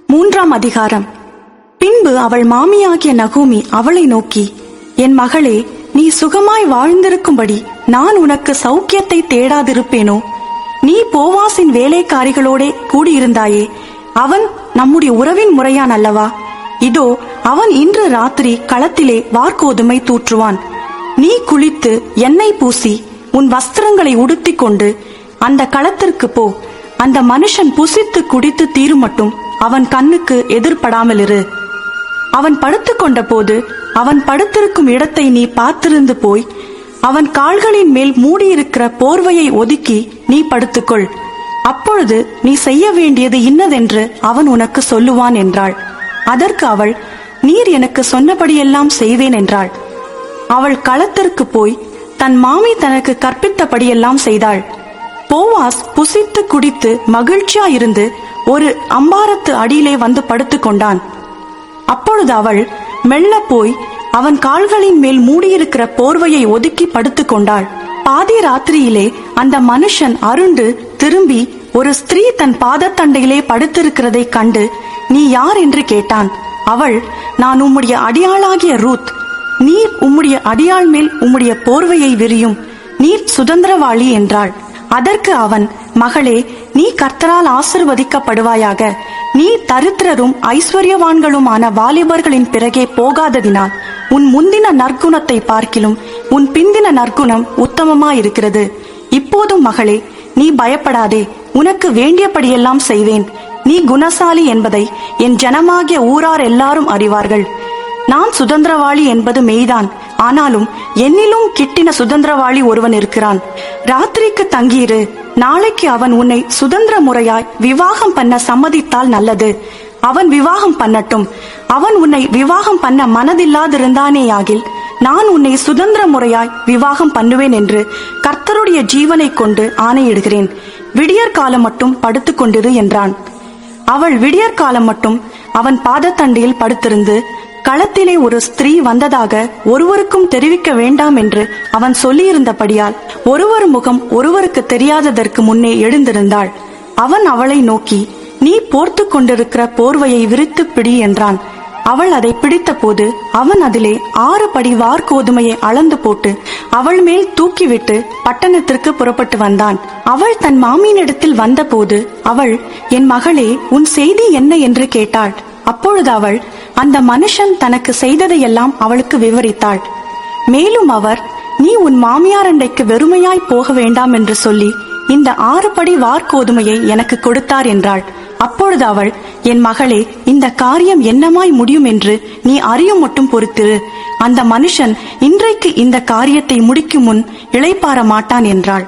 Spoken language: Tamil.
3ஆம் அதிகாரம். பின்பு அவள் மாமியாகிய நகோமி அவளை நோக்கி, என் மகளே, நீ சுகமாய் வாழ்ந்திருக்கும்படி நான் உனக்கு சௌக்கியத்தை தேடாதிருப்பேனோ? நீ போவாசின் வேலைக்காரிகளோடே கூடியிருந்தாயே, அவன் நம்முடைய உறவின் முறையான் அல்லவா? இதோ அவன் இன்று ராத்திரி களத்திலே வார்கோதுமை தூற்றுவான். நீ குளித்து எண்ணெய் பூசி உன் வஸ்திரங்களை உடுத்திக் கொண்டு அந்த களத்திற்கு போ. அந்த மனுஷன் புசித்து குடித்து தீருமட்டும் அவன் கண்ணுக்கு எதிர்படாமல் இரு. அவன் படுத்துக்கொண்ட போது அவன் படுத்திருக்கும் இடத்தை நீ பார்த்திருந்து போய் அவன் கால்களின் மேல் மூடியிருக்கிற போர்வையை ஒதுக்கி நீ படுத்துக்கொள். அப்பொழுது நீ செய்ய வேண்டியது இன்னதென்று அவன் உனக்கு சொல்லுவான் என்றாள். அதற்கு அவள், நீர் எனக்கு சொன்னபடியெல்லாம் செய்வேன் என்றாள். அவள் களத்திற்கு போய் தன் மாமி தனக்கு கற்பித்தபடியெல்லாம் செய்தாள். போவாஸ் புசித்து குடித்து மகிழ்ச்சியாயிருந்து ஒரு அம்பாரத்து அடியிலே வந்து படுத்துக் கொண்டான். அப்பொழுது அவள் மெல்ல போய் அவன் கால்களின் மேல் மூடியிருக்கிற போர்வையை ஒதுக்கி படுத்துக் கொண்டாள். பாதி ராத்திரியிலே அந்த மனுஷன் அருண்டு திரும்பி ஒரு ஸ்திரீ தன் பாதத்தண்டையிலே படுத்திருக்கிறதை கண்டு, நீ யார் என்று கேட்டான். அவள், நான் உம்முடைய அடியாளாகிய ரூத். நீர் உம்முடைய அடியாள் மேல் உம்முடைய போர்வையை விரியும், நீர் சுதந்திரவாளி என்றாள். அதற்கு அவன், மகளே, நீ கர்த்தரால் ஆசீர்வதிக்கப்படுவாயாக. நீ தரித்திரரும் ஐஸ்வர்யவான்களுமான வாலிபர்களின் பிறகே போகாததினால் உன் முந்தின நற்குணத்தை பார்க்கிலும் உன் பிந்தின நற்குணம் உத்தமமாயிருக்கிறது. இப்போதும் மகளே, நீ பயப்படாதே, உனக்கு வேண்டியபடியெல்லாம் செய்வேன். நீ குணசாலி என்பதை என் ஜனமாகிய ஊரார் எல்லாரும் அறிவார்கள். நான் சுதந்திரவாளி என்பது மெய்தான், ஆனாலும் என்னிலும் கிட்டின சுதந்திரவாளி ஒருவன் இருக்கிறான். ராத்திரிக்கு தங்கியிரு, நாளைக்கு அவன் உன்னை சுதந்திர முறையாய் விவாகம் பண்ண சம்மதித்தால் நல்லது. அவன் விவாகம் பண்ணட்டும். அவன் உன்னை விவாகம் பண்ண மனதில்லாதிருந்தானேயாகில் நான் உன்னை சுதந்திர முறையாய் விவாகம் பண்ணுவேன் என்று கர்த்தருடைய ஜீவனை கொண்டு ஆணையிடுகிறேன். விடியற்காலம் மட்டும் படுத்துக் கொண்டிரு என்றான். அவள் விடியற்காலம் மட்டும் அவன் பாதத்தண்டியில் படுத்திருந்து, களத்திலே ஒரு ஸ்திரீ வந்ததாக ஒருவருக்கும் தெரிவிக்க வேண்டாம் என்று அவன் சொல்லியிருந்தபடியால் ஒருவர் முகம் ஒருவருக்கு தெரியாததற்கு முன்னே எழுந்திருந்தாள். அவன் அவளை நோக்கி, நீ போர்த்து கொண்டிருக்கிற போர்வையை விரித்து பிடி என்றான். அவள் அதை பிடித்த போது அவன் அதிலே 6 படி வார்கோதுமையை அளந்து போட்டு அவள் மேல் தூக்கிவிட்டு பட்டணத்திற்கு புறப்பட்டு வந்தான். அவள் தன் மாமியினிடத்தில் வந்த போது அவள், என் மகளே, உன் செய்தி என்ன என்று கேட்டாள். அப்பொழுது அவள் அந்த மனுஷன் தனக்கு செய்ததையெல்லாம் அவளுக்கு விவரித்தாள். மேலும் அவர், நீ உன் மாமியாரண்டைக்கு வெறுமையாய் போக வேண்டாம் என்று சொல்லி இந்த 6 படி வார்கோதுமையை எனக்கு கொடுத்தார் என்றாள். அப்பொழுது அவள், என் மகளே, இந்த காரியம் என்னமாய் முடியும் என்று நீ அறியும் மட்டும் பொறுத்திரு. அந்த மனுஷன் இன்றைக்கு இந்த காரியத்தை முடிக்கும் முன் இளைப்பாற மாட்டான் என்றாள்.